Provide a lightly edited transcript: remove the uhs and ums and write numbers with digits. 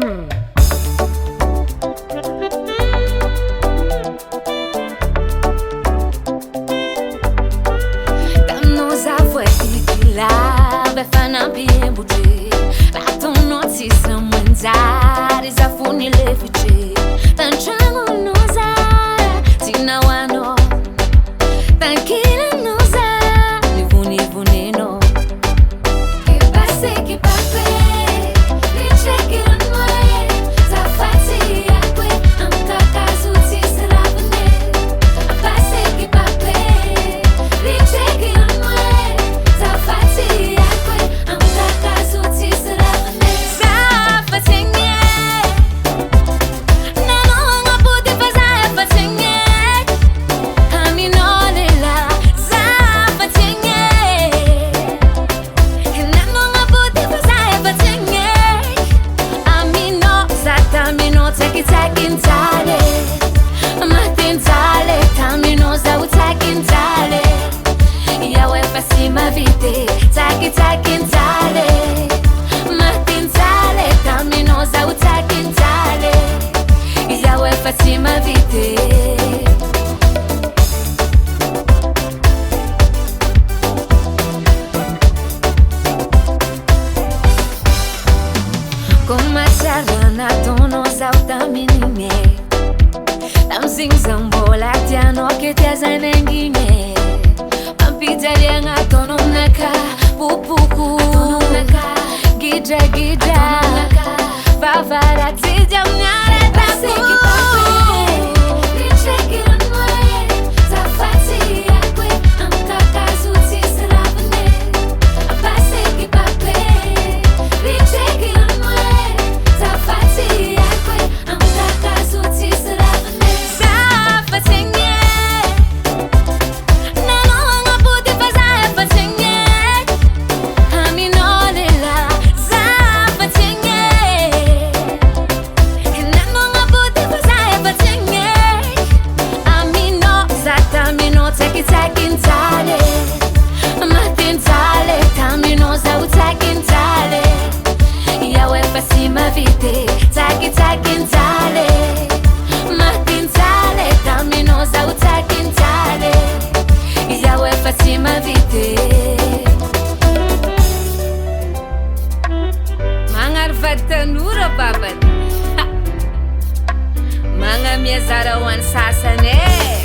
Nos avouer qu'il avait fait un bien bouger. La ton notice mwenza rizafuni lefiche. Tan chango noza tina wano. Tan kila noza nivuni vuni no. Que passe que pape, riche que no zafati akwe amka kazuti seravne. Passe que pape, riche que no zafati akwe amka kazuti seravne. Zafatinye, nano ngabuti fazafatinye. Kaminolela zafatinye, nano ngabuti fazafatinye. Amino zatamino tekitagintale, matintale tamino zawutakintale. Yawe fasima vite takitagintale, matintale tamino zawutakintale. Yawe fasima vite. Como charana tono sauta minime. Tam sing zambola tiano que te zanengine. Pampita lianga tono naka pupuku. Gija gija. Vavara tija mnyare taku. Takintale, matintale, tamino zawutakintale. Yawe fasima vite, takintale, matintale, tamino zawutakintale. Yawe fasima vite. Mangar vatanura baban, manga miezara wan sasane.